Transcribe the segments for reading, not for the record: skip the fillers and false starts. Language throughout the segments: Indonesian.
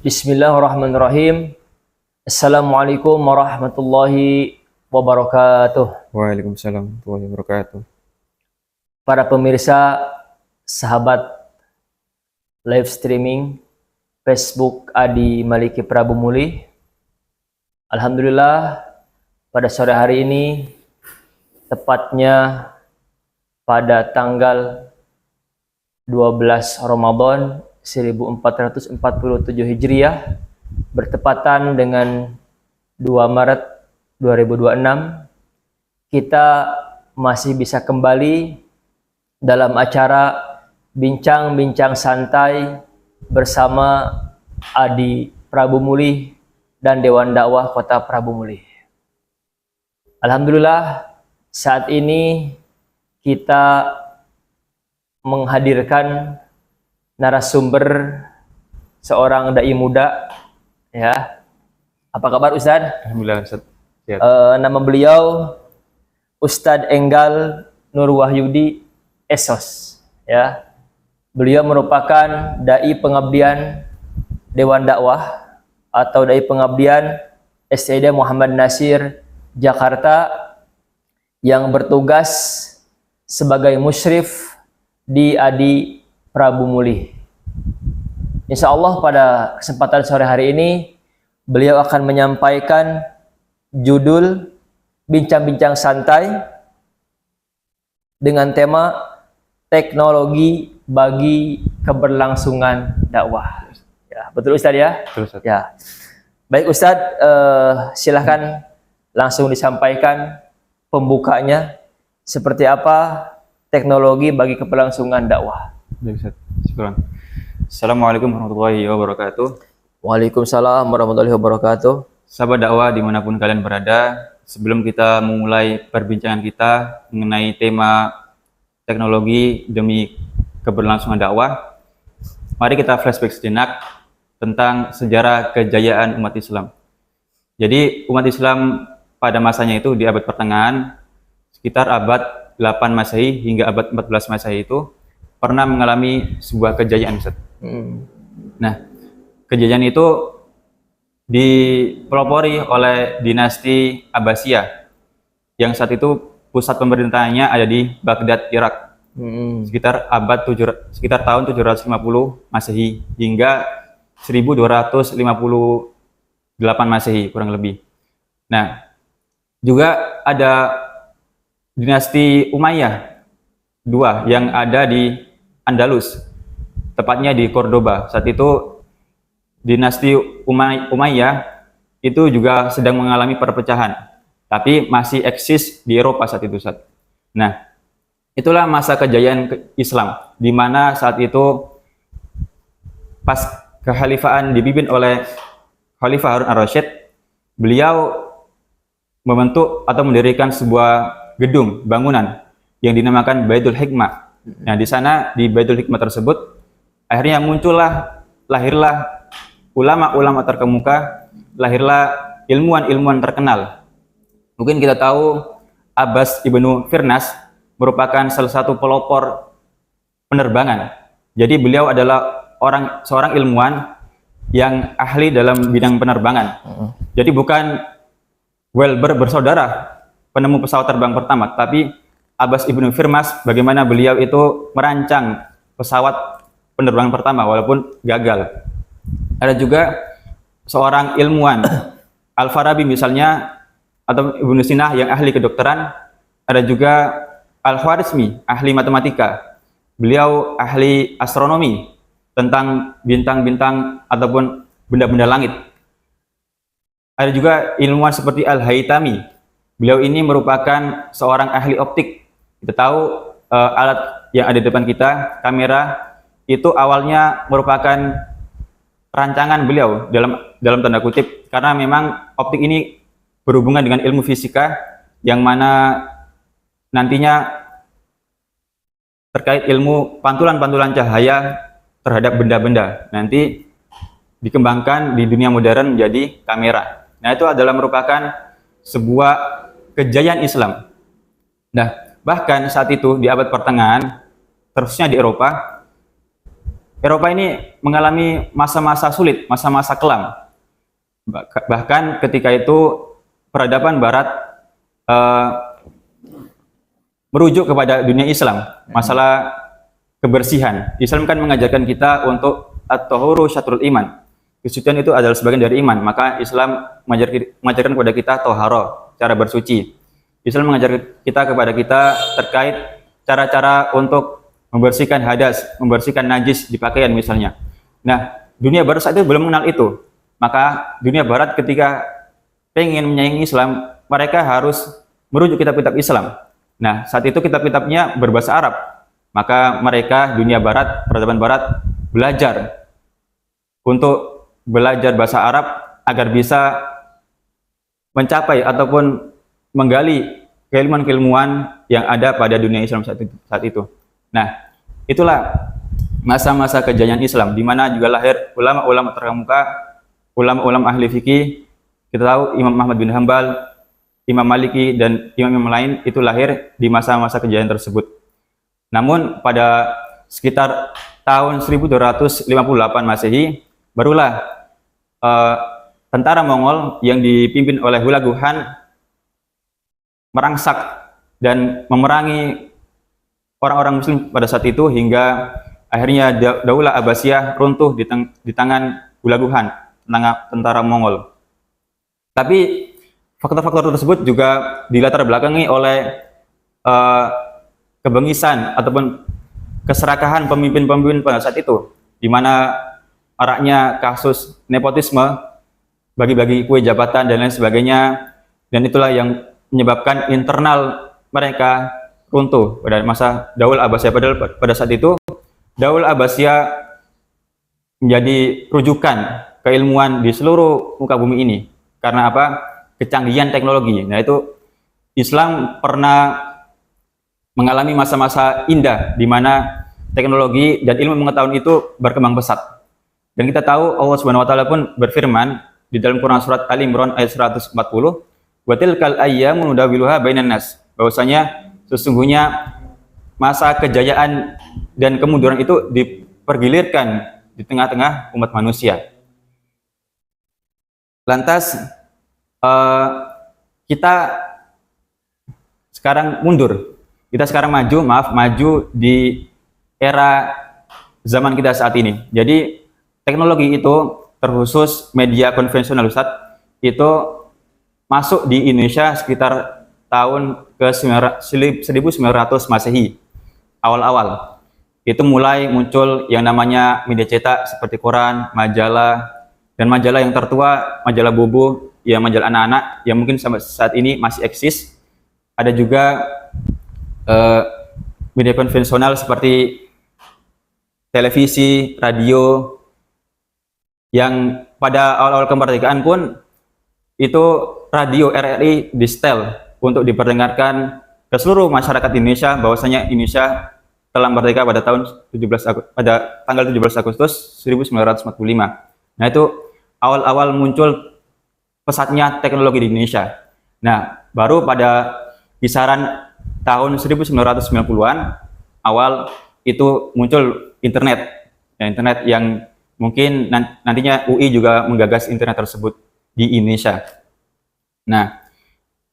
Bismillahirrahmanirrahim. Assalamualaikum warahmatullahi wabarakatuh. Waalaikumsalam warahmatullahi wabarakatuh. Para pemirsa, sahabat live streaming Facebook Adi Maliki Prabu Muli. Alhamdulillah pada sore hari ini, tepatnya pada tanggal 12 Ramadan 1447 Hijriah, bertepatan dengan 2 Maret 2026, kita masih bisa kembali dalam acara bincang-bincang santai bersama Adi Prabu Muli dan Dewan Dakwah Kota Prabu Muli. Alhamdulillah saat ini kita menghadirkan narasumber seorang dai muda, ya. Apa kabar Ustadz? Alhamdulillah Ustaz. Nama beliau Ustadz Enggal Nur Wahyudi Esos, ya. Beliau merupakan dai pengabdian Dewan Dakwah atau dai pengabdian STD Muhammad Nasir Jakarta yang bertugas sebagai musyrif di Adi Prabu Muli. Insya Allah pada kesempatan sore hari ini beliau akan menyampaikan judul bincang-bincang santai dengan tema teknologi bagi keberlangsungan dakwah. Ya, betul Ustadz ya? Betul Ustaz. Ya. Baik Ustadz, silahkan langsung disampaikan pembukanya seperti apa teknologi bagi keberlangsungan dakwah. Baik Ustaz. Syukran. Assalamualaikum warahmatullahi wabarakatuh. Waalaikumsalam warahmatullahi wabarakatuh. Sahabat dakwah dimanapun kalian berada, sebelum kita memulai perbincangan kita mengenai tema teknologi demi keberlangsungan dakwah, mari kita flashback sejenak tentang sejarah kejayaan umat Islam. Jadi umat Islam pada masanya itu di abad pertengahan, sekitar abad 8 Masehi hingga abad 14 Masehi itu pernah mengalami sebuah kejayaan, Ustaz. Nah, kejayaan itu dipelopori oleh dinasti Abbasiyah yang saat itu pusat pemerintahannya ada di Baghdad, Irak. Sekitar tahun 750 Masehi hingga 1258 Masehi kurang lebih. Nah, juga ada dinasti Umayyah II yang ada di Andalus, tepatnya di Cordoba. Saat itu dinasti Umayyah itu juga sedang mengalami perpecahan, tapi masih eksis di Eropa saat itu, Ustaz. Nah, itulah masa kejayaan Islam, di mana saat itu pas kekhalifahan dipimpin oleh Khalifah Harun ar-Rasyid, beliau membentuk atau mendirikan sebuah gedung bangunan yang dinamakan Baitul Hikmah. Nah, di sana di Baitul Hikmah tersebut akhirnya lahirlah ulama-ulama terkemuka, lahirlah ilmuwan-ilmuwan terkenal. Mungkin kita tahu Abbas ibnu Firnas merupakan salah satu pelopor penerbangan. Jadi beliau adalah seorang ilmuwan yang ahli dalam bidang penerbangan. Jadi bukan Welber bersaudara penemu pesawat terbang pertama, tapi Abbas ibnu Firnas bagaimana beliau itu merancang pesawat penerbangan pertama walaupun gagal. Ada juga seorang ilmuwan Al-Farabi misalnya, atau Ibnu Sina yang ahli kedokteran. Ada juga Al-Khwarizmi, ahli matematika. Beliau ahli astronomi tentang bintang-bintang ataupun benda-benda langit. Ada juga ilmuwan seperti Al-Haytami. Beliau ini merupakan seorang ahli optik. Kita tahu alat yang ada di depan kita, kamera, itu awalnya merupakan rancangan beliau dalam tanda kutip, karena memang optik ini berhubungan dengan ilmu fisika yang mana nantinya terkait ilmu pantulan-pantulan cahaya terhadap benda-benda nanti dikembangkan di dunia modern menjadi kamera. Nah, itu adalah merupakan sebuah kejayaan Islam. Nah, bahkan saat itu di abad pertengahan, terusnya di Eropa, Eropa ini mengalami masa-masa sulit, masa-masa kelam. Bahkan ketika itu peradaban Barat eh, merujuk kepada dunia Islam, masalah kebersihan. Islam kan mengajarkan kita untuk at-tahuru syatrul iman. Kesucian itu adalah sebagian dari iman. Maka Islam mengajarkan kepada kita toharo, cara bersuci. Islam mengajarkan kepada kita terkait cara-cara untuk membersihkan hadas, membersihkan najis di pakaian misalnya. Nah, dunia Barat saat itu belum mengenal itu. Maka dunia Barat ketika pengen menyayangi Islam, mereka harus merujuk kitab-kitab Islam. Nah, saat itu kitab-kitabnya berbahasa Arab. Maka mereka, dunia Barat, peradaban Barat, belajar untuk belajar bahasa Arab agar bisa mencapai ataupun menggali keilmuan-keilmuan yang ada pada dunia Islam saat itu. Nah, itulah masa-masa kejayaan Islam, di mana juga lahir ulama-ulama terkemuka, ulama-ulama ahli fikih. Kita tahu Imam Ahmad bin Hambal, Imam Maliki, dan imam-imam lain itu lahir di masa-masa kejayaan tersebut. Namun pada sekitar tahun 1258 Masehi, barulah tentara Mongol yang dipimpin oleh Hulagu Han merangsak dan memerangi orang-orang Muslim pada saat itu, hingga akhirnya Daulah Abbasiyah runtuh di tangan Hulagu Han, tentara Mongol. Tapi faktor-faktor tersebut juga dilatar belakangi oleh kebengisan ataupun keserakahan pemimpin-pemimpin pada saat itu, di mana maraknya kasus nepotisme, bagi-bagi kue jabatan dan lain sebagainya, dan itulah yang menyebabkan internal mereka runtuh pada masa Daulah Abbasiyah. Padahal pada saat itu Daulah Abbasiyah menjadi rujukan keilmuan di seluruh muka bumi ini. Karena apa? Kecanggihan teknologi. Nah, itu Islam pernah mengalami masa-masa indah di mana teknologi dan ilmu pengetahuan itu berkembang pesat. Dan kita tahu Allah Subhanahu wa taala pun berfirman di dalam Quran surat Ali Imran ayat 140, "Wa tilkal ayyamu nudawiluha bainan nas." Bahwasanya sesungguhnya masa kejayaan dan kemunduran itu dipergilirkan di tengah-tengah umat manusia. Lantas kita sekarang mundur. Kita sekarang maju di era zaman kita saat ini. Jadi teknologi itu, terkhusus media konvensional Ustadz, itu masuk di Indonesia sekitar tahun ke 1900 Masehi, awal-awal. Itu mulai muncul yang namanya media cetak seperti koran, majalah, dan majalah yang tertua, majalah Bobo, ya majalah anak-anak yang mungkin sampai saat ini masih eksis. Ada juga media konvensional seperti televisi, radio, yang pada awal-awal kemerdekaan pun itu radio RRI di setel untuk diperdengarkan ke seluruh masyarakat Indonesia bahwasanya Indonesia telah merdeka pada tanggal 17 Agustus 1945. Nah, itu awal-awal muncul pesatnya teknologi di Indonesia. Nah, baru pada kisaran tahun 1990-an awal itu muncul internet. Ya, internet yang mungkin nantinya UI juga menggagas internet tersebut di Indonesia. Nah,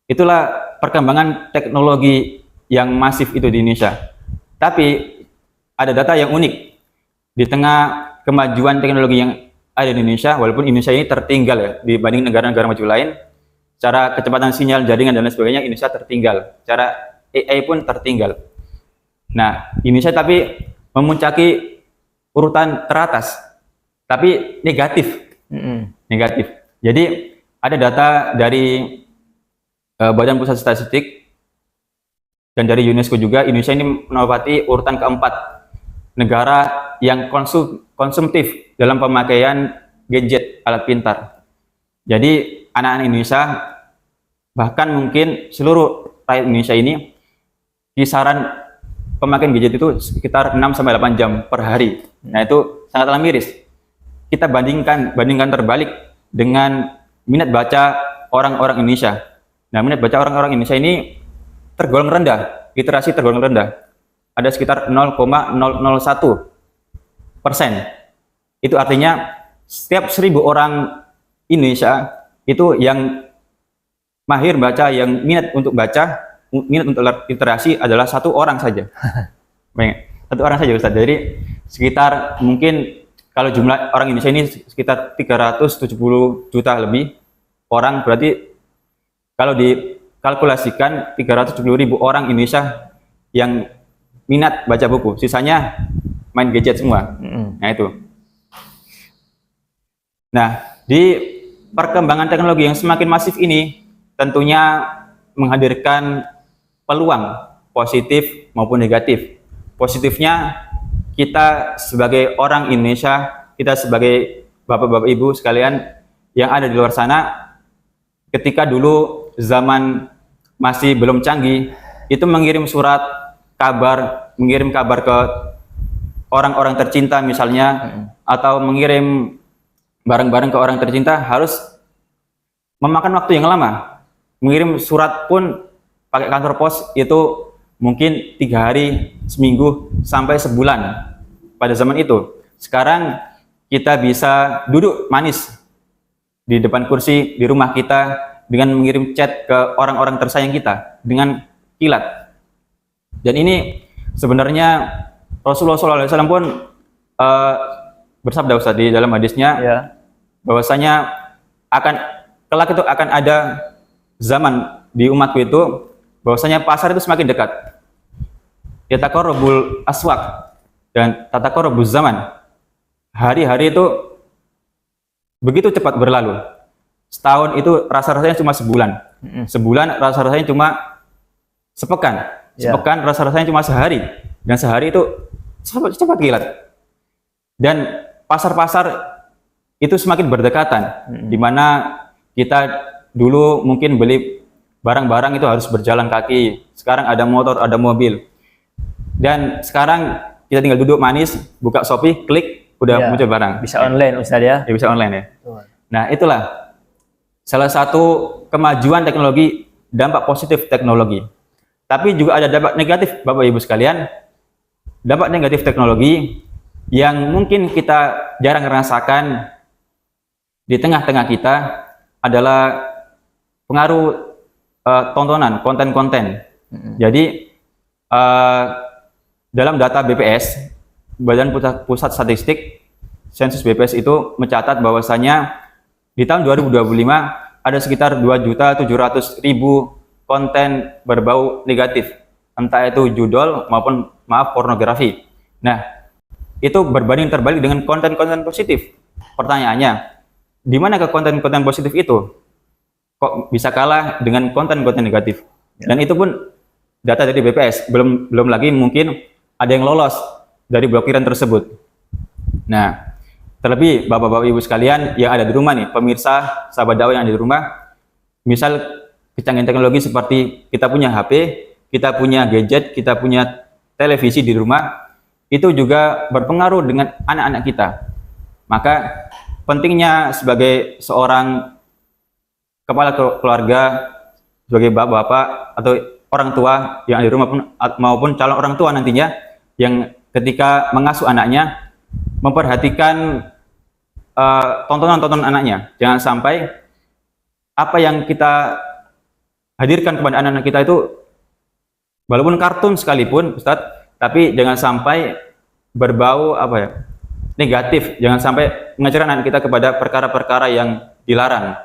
itulah perkembangan teknologi yang masif itu di Indonesia. Tapi ada data yang unik. Di tengah kemajuan teknologi yang ada di Indonesia, walaupun Indonesia ini tertinggal ya dibanding negara-negara maju lain, secara kecepatan sinyal, jaringan dan lain sebagainya, Indonesia tertinggal. Secara AI pun tertinggal. Nah, Indonesia tapi memuncaki urutan teratas, tapi negatif. Negatif. Jadi ada data dari Badan Pusat Statistik dan dari UNESCO juga, Indonesia ini menempati urutan keempat negara yang konsumtif dalam pemakaian gadget, alat pintar. Jadi anak-anak Indonesia, bahkan mungkin seluruh rakyat Indonesia ini, kisaran pemakaian gadget itu sekitar 6-8 jam per hari. Nah, itu sangatlah miris. Kita bandingkan terbalik dengan minat baca orang-orang Indonesia. Nah, minat baca orang-orang Indonesia ini tergolong rendah, literasi tergolong rendah. Ada sekitar 0,001% Itu artinya setiap 1.000 orang Indonesia itu yang mahir baca, yang minat untuk baca, minat untuk literasi adalah 1 orang saja. Baik, 1 orang saja Ustaz. Jadi sekitar mungkin kalau jumlah orang Indonesia ini sekitar 370 juta lebih orang, berarti kalau dikalkulasikan 370.000 orang Indonesia yang minat baca buku, sisanya main gadget semua. Nah itu. Nah, di perkembangan teknologi yang semakin masif ini tentunya menghadirkan peluang positif maupun negatif. Positifnya, kita sebagai orang Indonesia, kita sebagai bapak-bapak ibu sekalian yang ada di luar sana, ketika dulu zaman masih belum canggih, itu mengirim surat kabar, mengirim kabar ke orang-orang tercinta misalnya, atau mengirim barang-barang ke orang tercinta harus memakan waktu yang lama. Mengirim surat pun pakai kantor pos itu mungkin 3 hari, seminggu, sampai sebulan pada zaman itu. Sekarang kita bisa duduk manis di depan kursi di rumah kita dengan mengirim chat ke orang-orang tersayang kita dengan kilat. Dan ini sebenarnya Rasulullah SAW pun bersabda Ustaz di dalam hadisnya, bahwasanya kelak itu akan ada zaman di umatku itu bahwasanya pasar itu semakin dekat. Yataqarrabul aswaq dan tataqarrabuz zaman. Hari-hari itu begitu cepat berlalu. Setahun itu rasa-rasanya cuma sebulan. Sebulan rasa-rasanya cuma sepekan. Sepekan rasa-rasanya cuma sehari. Dan sehari itu cepat kilat. Dan pasar-pasar itu semakin berdekatan, di mana kita dulu mungkin beli barang-barang itu harus berjalan kaki. Sekarang ada motor, ada mobil. Dan sekarang kita tinggal duduk manis, buka Shopee, klik, udah muncul barang. Bisa online Ustaz ya? Ya, bisa online ya. Nah, itulah salah satu kemajuan teknologi, dampak positif teknologi. Tapi juga ada dampak negatif, Bapak Ibu sekalian. Dampak negatif teknologi yang mungkin kita jarang merasakan di tengah-tengah kita adalah pengaruh tontonan, konten-konten. Jadi dalam data BPS, Badan Pusat Statistik, sensus BPS itu mencatat bahwasanya di tahun 2025 ada sekitar 2.700.000 konten berbau negatif, entah itu judul maupun pornografi. Nah, itu berbanding terbalik dengan konten-konten positif. Pertanyaannya, di mana ke konten-konten positif itu kok bisa kalah dengan konten-konten negatif? Dan itu pun data dari BPS, belum lagi mungkin ada yang lolos dari blokiran tersebut. Nah, terlebih Bapak-bapak Ibu sekalian yang ada di rumah nih, pemirsa sahabat dakwah yang ada di rumah, misal kecanggihan teknologi seperti kita punya HP, kita punya gadget, kita punya televisi di rumah, itu juga berpengaruh dengan anak-anak kita. Maka pentingnya sebagai seorang kepala keluarga, sebagai bapak-bapak atau orang tua yang ada di rumah maupun calon orang tua nantinya, yang ketika mengasuh anaknya memperhatikan tontonan-tontonan anaknya. Jangan sampai apa yang kita hadirkan kepada anak-anak kita itu walaupun kartun sekalipun, Ustadz, tapi jangan sampai berbau negatif. Jangan sampai mengajarkan anak kita kepada perkara-perkara yang dilarang.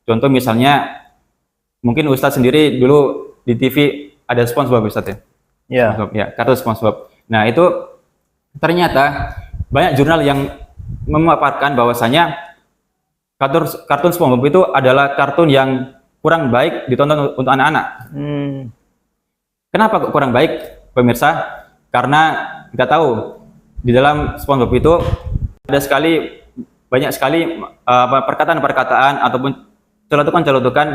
Contoh misalnya, mungkin Ustadz sendiri dulu di TV ada SpongeBob, Ustadz ya? Iya. Ya, kartun SpongeBob. Nah, itu ternyata banyak jurnal yang memaparkan bahwasanya kartun SpongeBob itu adalah kartun yang kurang baik ditonton untuk anak-anak. Kenapa kok kurang baik, pemirsa? Karena kita tahu di dalam SpongeBob itu ada banyak sekali perkataan-perkataan ataupun celotukan-celotukan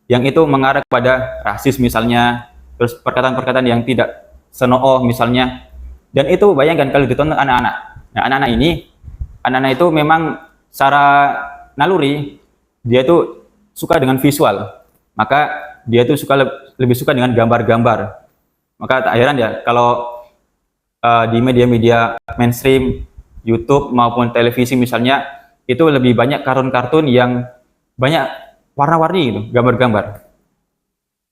yang itu mengarah kepada rasis misalnya, terus perkataan-perkataan yang tidak senooh misalnya. Dan itu bayangkan kalau ditonton anak-anak. Nah, anak-anak itu memang secara naluri dia itu suka dengan visual. Maka dia itu lebih suka dengan gambar-gambar. Maka tak heran ya kalau di media-media mainstream YouTube maupun televisi misalnya, itu lebih banyak kartun-kartun yang banyak warna-warni gitu, gambar-gambar.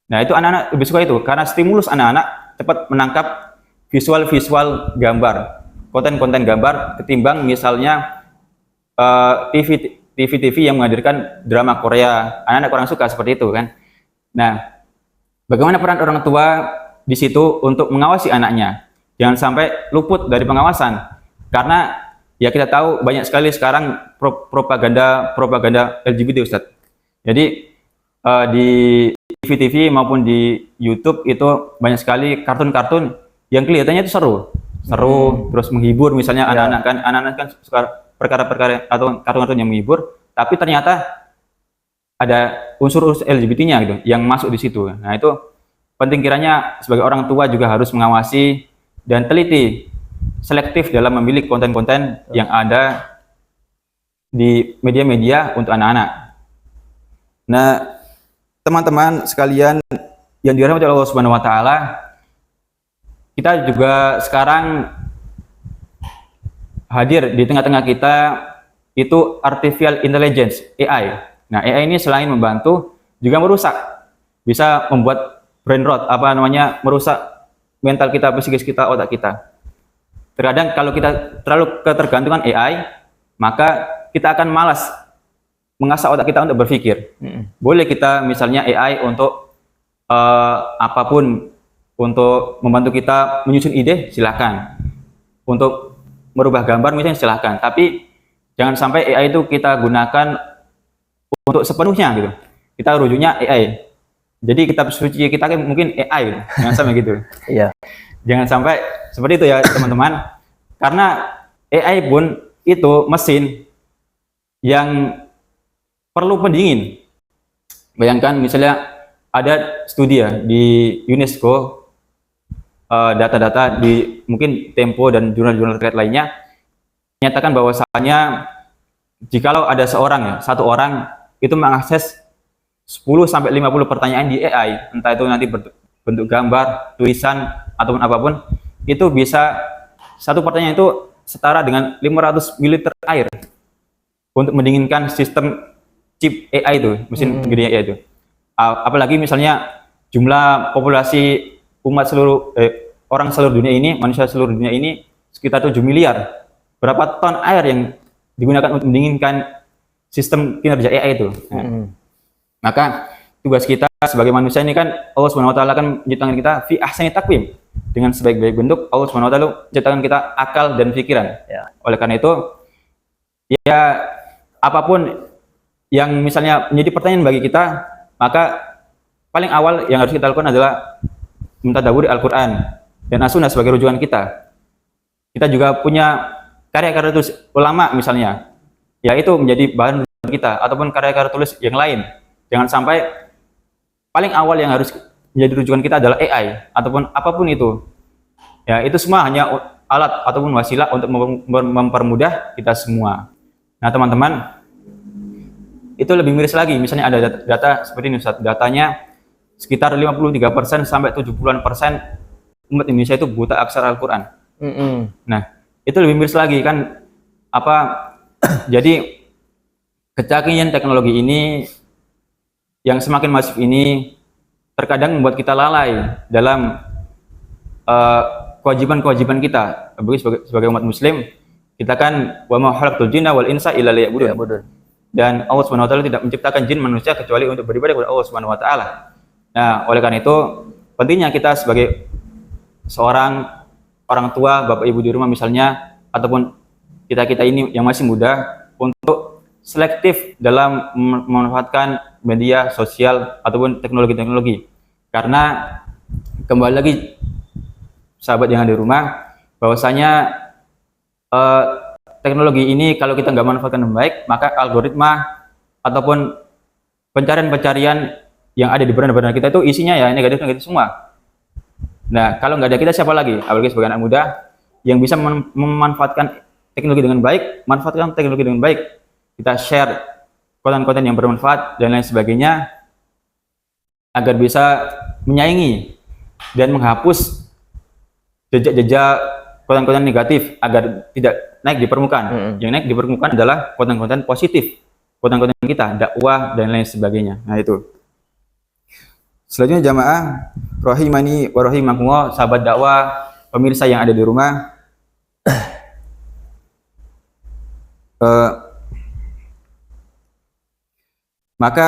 Nah, itu anak-anak lebih suka itu karena stimulus anak-anak cepat menangkap visual-visual gambar, konten-konten gambar ketimbang misalnya TV yang menghadirkan drama Korea. Anak-anak kurang suka seperti itu kan. Nah, bagaimana peran orang tua di situ untuk mengawasi anaknya? Jangan sampai luput dari pengawasan. Karena ya kita tahu banyak sekali sekarang propaganda LGBT, Ustadz. Jadi di TV maupun di YouTube itu banyak sekali kartun-kartun yang kelihatannya itu seru, terus menghibur misalnya anak-anak kan suka perkara-perkara atau kartun-kartun yang menghibur, tapi ternyata ada unsur LGBT-nya gitu yang masuk di situ. Nah, itu penting kiranya sebagai orang tua juga harus mengawasi dan teliti, selektif dalam memilih konten-konten yang ada di media-media untuk anak-anak. Nah, teman-teman sekalian yang dirahmati Allah Subhanahu wa taala, kita juga sekarang hadir di tengah-tengah kita itu artificial intelligence, AI. Nah, AI ini selain membantu juga merusak. Bisa membuat brain rot, merusak mental kita, psikis kita, otak kita. Terkadang kalau kita terlalu ketergantungan AI, maka kita akan malas mengasah otak kita untuk berpikir. Boleh kita misalnya AI untuk apapun, untuk membantu kita menyusun ide, silakan. Untuk merubah gambar misalnya silakan. Tapi jangan sampai AI itu kita gunakan untuk sepenuhnya gitu. Kita rujuknya AI. Jadi kitab suci kita mungkin AI gitu. Jangan sampai gitu. Iya. Jangan sampai seperti itu ya teman-teman. Karena AI pun itu mesin yang perlu pendingin. Bayangkan misalnya ada studi ya di UNESCO, data-data di mungkin Tempo dan jurnal-jurnal terkait lainnya menyatakan bahwasanya jikalau ada satu orang itu mengakses 10-50 pertanyaan di AI, entah itu nanti bentuk gambar, tulisan ataupun apapun, itu bisa satu pertanyaan itu setara dengan 500 ml air untuk mendinginkan sistem chip AI itu, mesin gede AI itu. Apalagi misalnya jumlah populasi umat orang seluruh dunia ini, manusia seluruh dunia ini sekitar 7 miliar. Berapa ton air yang digunakan untuk mendinginkan sistem kinerja AI itu. Maka tugas kita sebagai manusia ini kan Allah Subhanahu wa taala kan menciptakan kita fi ahsani taqwim. Dengan sebaik-baik bentuk Allah Subhanahu wa taala menciptakan kita akal dan pikiran. Ya. Oleh karena itu ya apapun yang misalnya menjadi pertanyaan bagi kita, maka paling awal yang harus kita lakukan adalah mentadaburi Al-Qur'an dan As-Sunnah sebagai rujukan kita. Kita juga punya karya-karya tulis ulama misalnya, yaitu menjadi bahan rujukan kita, ataupun karya-karya tulis yang lain. Jangan sampai paling awal yang harus menjadi rujukan kita adalah AI ataupun apapun itu. Ya, itu semua hanya alat ataupun wasilah untuk mempermudah kita semua. Nah, teman-teman, itu lebih miris lagi. Misalnya ada data seperti ini, Ustaz. Datanya sekitar 53% sampai 70% umat Indonesia itu buta aksara Al-Qur'an. Nah, itu lebih miris lagi kan jadi kecanggihan teknologi ini yang semakin masif ini terkadang membuat kita lalai dalam kewajiban-kewajiban kita sebagai umat muslim. Kita kan wa ma khalaqtul jinna wal insa illa liya'budun. Dan Allah Subhanahu wa taala tidak menciptakan jin manusia kecuali untuk beribadah kepada Allah Subhanahu wa taala. Nah, oleh karena itu pentingnya kita sebagai seorang orang tua, bapak ibu di rumah misalnya, ataupun kita ini yang masih muda untuk selektif dalam memanfaatkan media sosial ataupun teknologi-teknologi. Karena kembali lagi sahabat yang ada di rumah, bahwasanya teknologi ini kalau kita nggak manfaatkan dengan baik, maka algoritma ataupun pencarian-pencarian yang ada di beranda-beranda kita itu isinya ya negatif-negatif semua. Nah, kalau nggak ada kita siapa lagi? Apalagi sebagai anak muda yang bisa memanfaatkan teknologi dengan baik, manfaatkan teknologi dengan baik. Kita share konten-konten yang bermanfaat dan lain sebagainya agar bisa menyaingi dan menghapus jejak-jejak konten-konten negatif agar tidak naik di permukaan. Yang naik di permukaan adalah konten-konten positif, konten-konten kita, dakwah dan lain sebagainya. Nah itu. Selanjutnya jamaah rahimani wa rahimakumullah, sahabat dakwah, pemirsa yang ada di rumah. Maka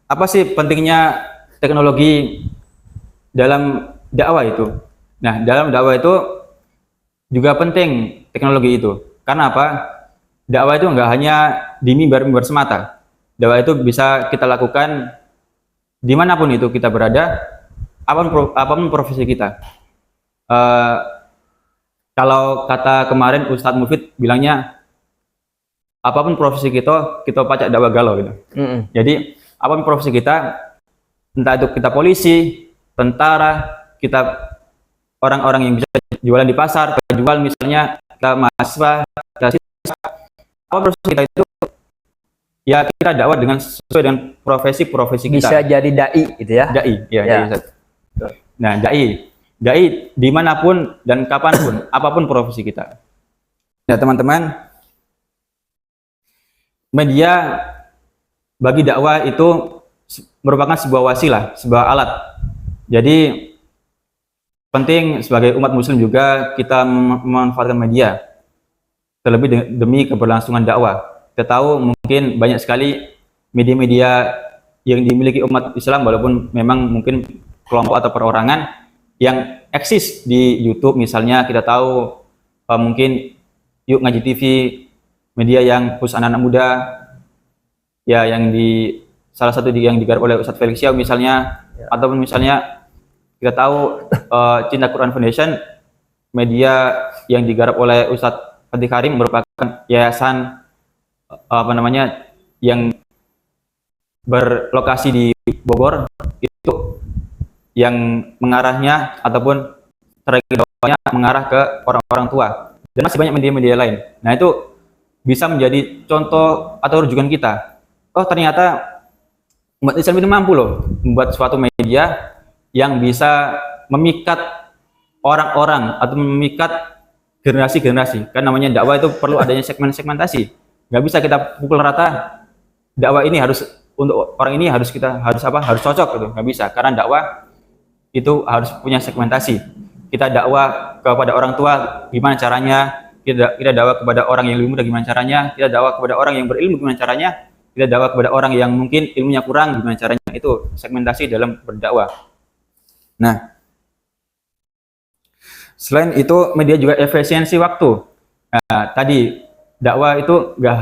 apa sih pentingnya teknologi dalam dakwah itu? Nah, dalam dakwah itu juga penting teknologi itu. Karena apa? Dakwah itu nggak hanya di mimbar-mimbar semata. Dakwah itu bisa kita lakukan dimanapun itu kita berada, apapun profesi kita. Kalau kata kemarin Ustadz Mufid bilangnya, apapun profesi kita pacak dakwah galau gitu. Jadi apapun profesi kita, entah itu kita polisi, tentara, kita orang-orang yang bisa jualan di pasar, jual misalnya, kita mahasiswa, kita siswa, apapun profesi kita itu ya kita dakwah dengan sesuai dengan profesi kita. Bisa jadi dai gitu ya. Dai, ya. Dai. Nah, dai dimanapun dan kapanpun, apapun profesi kita. Nah, teman-teman, media bagi dakwah itu merupakan sebuah wasilah, sebuah alat. Jadi penting sebagai umat muslim juga kita memanfaatkan media, terlebih demi keberlangsungan dakwah. Kita tahu mungkin banyak sekali media-media yang dimiliki umat Islam, walaupun memang mungkin kelompok atau perorangan yang eksis di YouTube misalnya. Kita tahu mungkin Yuk Ngaji TV, media yang khusus anak-anak muda, ya, yang salah satu yang digarap oleh Ustadz Felix Xiao misalnya, ataupun misalnya kita tahu Cinta Quran Foundation, media yang digarap oleh Ustadz Fatih Karim, merupakan yayasan yang berlokasi di Bogor, itu yang mengarahnya ataupun strategi dakwahnya mengarah ke orang-orang tua, dan masih banyak media-media lain. Nah, itu bisa menjadi contoh atau rujukan kita. Oh, ternyata umat Islam ini mampu loh membuat suatu media yang bisa memikat orang-orang atau memikat generasi-generasi. Kan namanya dakwah itu perlu adanya segmentasi. Nggak bisa kita pukul rata, dakwah ini harus untuk orang ini harus cocok gitu. Nggak bisa, karena dakwah itu harus punya segmentasi. Kita dakwah kepada orang tua gimana caranya, kita dakwah kepada orang yang lebih muda gimana caranya, kita dakwah kepada orang yang berilmu gimana caranya, kita dakwah kepada orang yang mungkin ilmunya kurang gimana caranya. Itu segmentasi dalam berdakwah. Nah, selain itu media juga efisiensi waktu. Nah, tadi dakwah itu nggak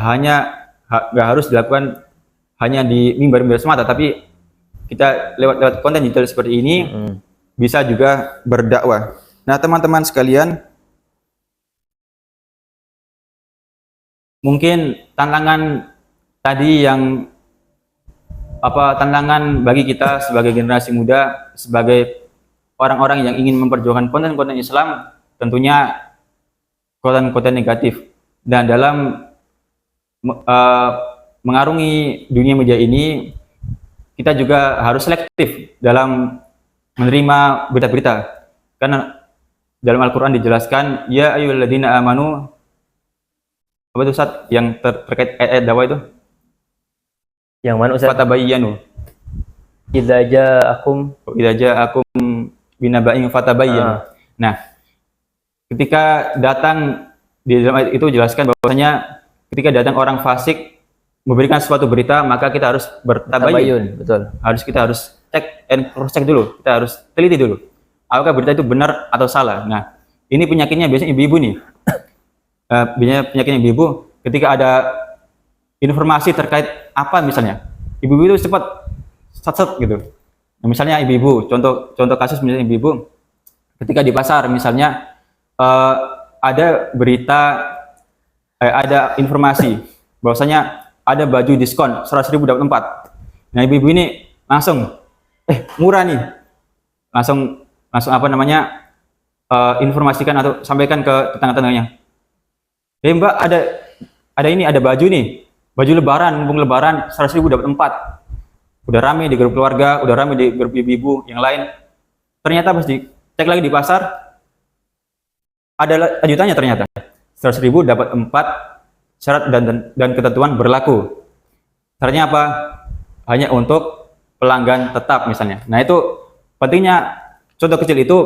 harus dilakukan hanya di mimbar-mimbar semata, tapi kita lewat konten digital seperti ini bisa juga berdakwah. Nah, teman-teman sekalian, mungkin tantangan tadi tantangan bagi kita sebagai generasi muda, sebagai orang-orang yang ingin memperjuangkan konten-konten Islam, tentunya konten-konten negatif. Dan dalam mengarungi dunia media ini, kita juga harus selektif dalam menerima berita-berita. Karena dalam Al-Quran dijelaskan, ya ayyuhalladzina amanu, apa itu Ustaz yang terkait ayat dakwah itu? Yang mana Ustaz? Fatabayyanu. Idza ja'akum binaba'in fatabayyanu. Nah, ketika datang di dalam ayat itu jelaskan bahwasanya ketika datang orang fasik memberikan suatu berita, maka kita harus bertabayyun. Betul. Kita harus cek and cross check dulu. Kita harus teliti dulu. Apakah berita itu benar atau salah? Nah, ini penyakitnya biasanya ibu-ibu nih. Biasanya penyakitnya ibu-ibu, ketika ada informasi terkait apa misalnya, ibu-ibu itu cepat set gitu. Nah, misalnya ibu-ibu, contoh kasus misalnya ibu-ibu ketika di pasar misalnya ada berita, ada informasi bahwasanya ada baju diskon 100.000 dapat 4. Nah, ibu-ibu ini langsung murah nih, langsung informasikan atau sampaikan ke tetangga-tetangganya. Mbak, ada baju nih, baju lebaran, mumpung lebaran 100.000 dapat 4. Udah rame di grup keluarga, udah rame di grup ibu-ibu yang lain. Ternyata pas dicek lagi di pasar, ada lanjutannya ternyata. 100.000 dapat 4 syarat dan ketentuan berlaku. Syaratnya apa? Hanya untuk pelanggan tetap misalnya. Nah, itu pentingnya contoh kecil itu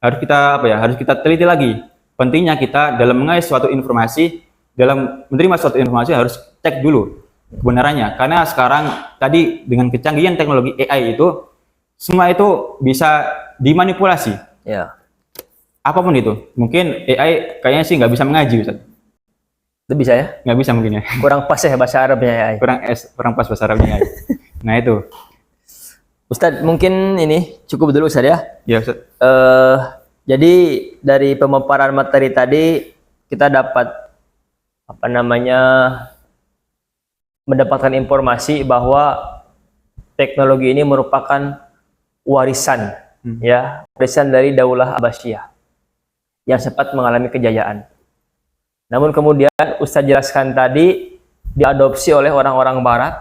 harus kita harus kita teliti lagi. Pentingnya kita dalam mengais suatu informasi, dalam menerima suatu informasi harus cek dulu kebenarannya. Karena sekarang tadi dengan kecanggihan teknologi AI itu semua itu bisa dimanipulasi. Ya. Apapun itu. Mungkin AI kayaknya sih nggak bisa mengaji, Ustaz. Itu bisa ya? Nggak bisa mungkin ya. Kurang pas ya bahasa Arabnya ya. Kurang pas bahasa Arabnya. Nah itu. Ustadz, mungkin ini cukup dulu Ustadz ya. Ya Ustaz. Jadi dari pemaparan materi tadi kita dapat mendapatkan informasi bahwa teknologi ini merupakan warisan warisan dari Daulah Abbasiyah yang sempat mengalami kejayaan. Namun kemudian Ustadz jelaskan tadi diadopsi oleh orang-orang barat,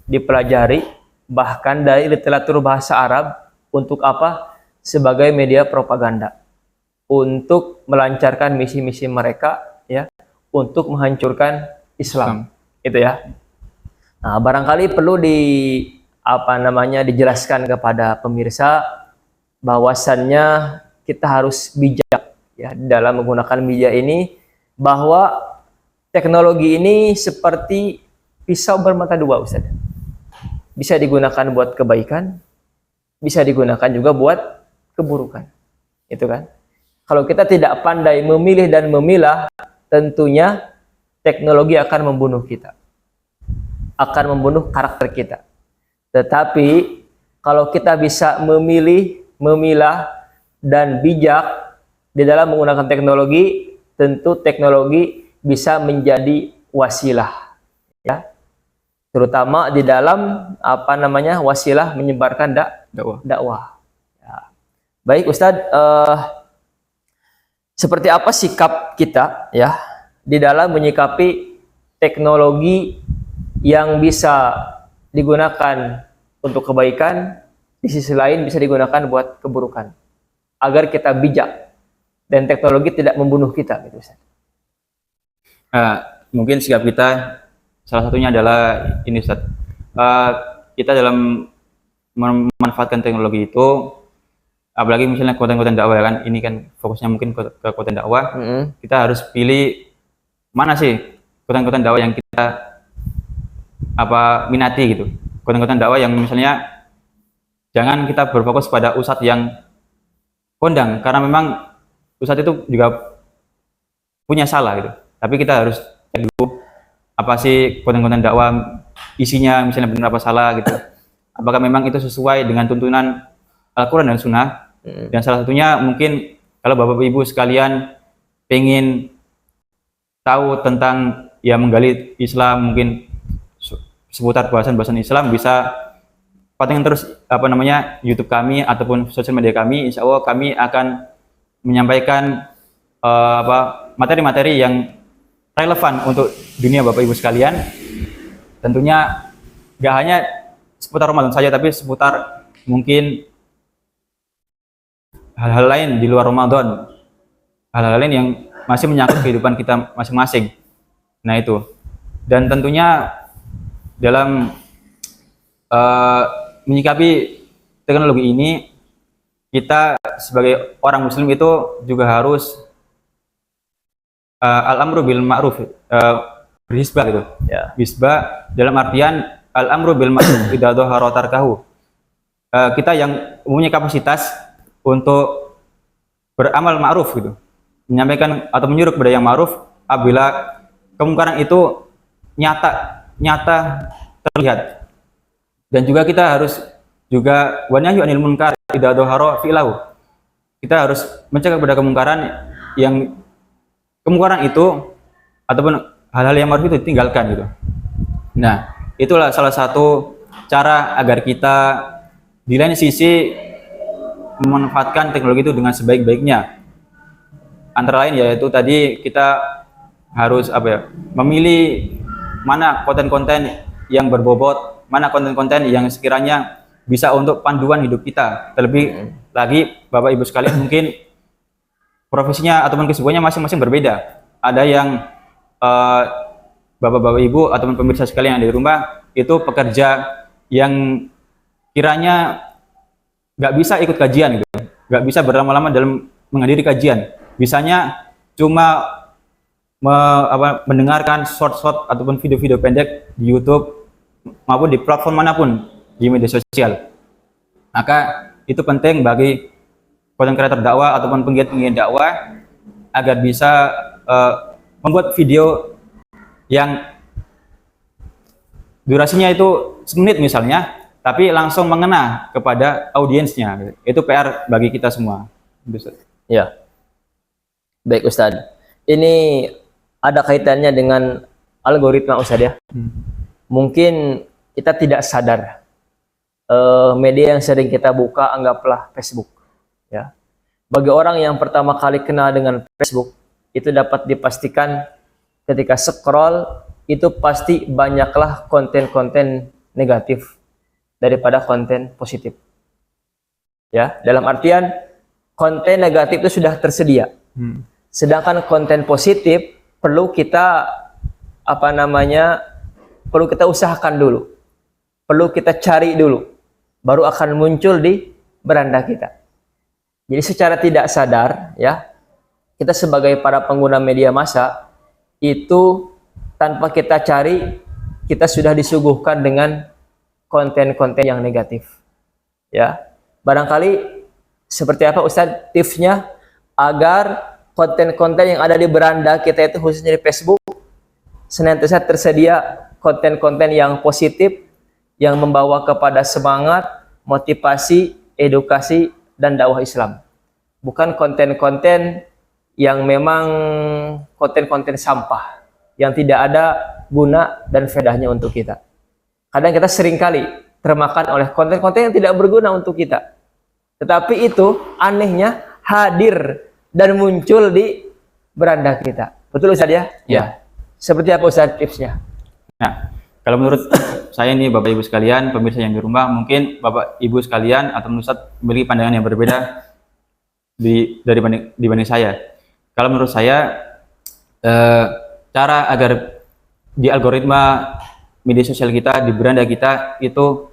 dipelajari bahkan dari literatur bahasa Arab untuk apa? Sebagai media propaganda. Untuk melancarkan misi-misi mereka ya, untuk menghancurkan Islam. Itu ya. Nah, barangkali perlu dijelaskan kepada pemirsa bahwasannya kita harus bijak ya dalam menggunakan media ini, bahwa teknologi ini seperti pisau bermata dua, Ustaz. Bisa digunakan buat kebaikan, bisa digunakan juga buat keburukan. Itu kan? Kalau kita tidak pandai memilih dan memilah, tentunya teknologi akan membunuh kita. Akan membunuh karakter kita. Tetapi kalau kita bisa memilih, memilah dan bijak di dalam menggunakan teknologi, tentu teknologi bisa menjadi wasilah ya. Terutama di dalam wasilah menyebarkan dakwah. Ya. Baik Ustadz, seperti apa sikap kita ya di dalam menyikapi teknologi yang bisa digunakan untuk kebaikan, di sisi lain bisa digunakan buat keburukan, agar kita bijak dan teknologi tidak membunuh kita gitu Ustaz. Mungkin sikap kita salah satunya adalah ini Ustaz. Kita dalam memanfaatkan teknologi itu, apalagi misalnya konten-konten dakwah kan, ini kan fokusnya mungkin ke konten dakwah. Kita harus pilih mana sih konten-konten dakwah yang kita minati gitu. Konten-konten dakwah yang misalnya jangan kita berfokus pada ustadz yang kondang, karena memang ustadz itu juga punya salah gitu. Tapi kita harus cek dulu apa sih konten-konten dakwah, isinya misalnya benar apa salah gitu. Apakah memang itu sesuai dengan tuntunan Al-Quran dan Sunnah. Dan salah satunya mungkin kalau Bapak Ibu sekalian pengen tahu tentang menggali Islam, mungkin seputar bahasan-bahasan Islam, bisa pantengin terus YouTube kami ataupun sosial media kami. Insya Allah kami akan menyampaikan materi-materi yang relevan untuk dunia Bapak Ibu sekalian. Tentunya gak hanya seputar Ramadan saja, tapi seputar mungkin hal-hal lain di luar Ramadan, hal-hal lain yang masih menyangkut kehidupan kita masing-masing. Nah itu, dan tentunya dalam menyikapi teknologi ini, kita sebagai orang muslim itu juga harus al-amru bil ma'ruf, berhisbah gitu. Ya. Hisbah dalam artian al-amru bil ma'ruf idza dhahara tarkahu. Kita yang mempunyai kapasitas untuk beramal ma'ruf gitu, menyampaikan atau menyuruh kepada yang ma'ruf apabila kemungkaran itu nyata terlihat. Dan juga kita harus juga wa nahyu anil munkar idza dhahara fi'lahu. Kita harus mencegah kepada kemungkaran itu ataupun hal-hal yang ma'ruf itu ditinggalkan gitu. Nah, itulah salah satu cara agar kita di lain sisi memanfaatkan teknologi itu dengan sebaik-baiknya. Antara lain yaitu tadi kita harus memilih mana konten-konten yang berbobot, mana konten-konten yang sekiranya bisa untuk panduan hidup kita. Terlebih lagi Bapak Ibu sekalian mungkin profesinya ataupun kesibukannya masing-masing berbeda. Ada yang bapak-bapak ibu ataupun pemirsa sekalian yang ada di rumah itu pekerja yang kiranya nggak bisa ikut kajian gitu, nggak bisa berlama-lama dalam menghadiri kajian. Bisanya cuma mendengarkan short-short ataupun video-video pendek di YouTube maupun di platform manapun di media sosial. Maka itu penting bagi konten kreator dakwah ataupun penggiat-penggiat dakwah agar bisa membuat video yang durasinya itu semenit misalnya, tapi langsung mengena kepada audiensnya. Itu PR bagi kita semua. Ya, baik Ustadz. Ini ada kaitannya dengan algoritma Ustadz ya. Mungkin kita tidak sadar media yang sering kita buka anggaplah Facebook. Ya, bagi orang yang pertama kali kenal dengan Facebook, itu dapat dipastikan ketika scroll itu pasti banyaklah konten-konten negatif daripada konten positif. Ya, dalam artian konten negatif itu sudah tersedia. Sedangkan konten positif perlu kita perlu kita usahakan dulu. Perlu kita cari dulu. Baru akan muncul di beranda kita. Jadi secara tidak sadar ya, kita sebagai para pengguna media massa itu tanpa kita cari, kita sudah disuguhkan dengan konten-konten yang negatif. Ya, barangkali seperti apa Ustadz tipsnya agar konten-konten yang ada di beranda kita itu khususnya di Facebook senantiasa tersedia konten-konten yang positif yang membawa kepada semangat, motivasi, edukasi dan dakwah Islam. Bukan konten-konten yang memang konten-konten sampah yang tidak ada guna dan faedahnya untuk kita. Kadang kita seringkali termakan oleh konten-konten yang tidak berguna untuk kita. Tetapi itu anehnya hadir dan muncul di beranda kita. Betul Ustaz ya? Ya. Seperti apa Ustaz tipsnya? Nah, kalau menurut saya nih Bapak Ibu sekalian, pemirsa yang di rumah, mungkin Bapak Ibu sekalian atau Ustaz memiliki pandangan yang berbeda dibanding saya. Kalau menurut saya, cara agar di algoritma media sosial kita, di beranda kita itu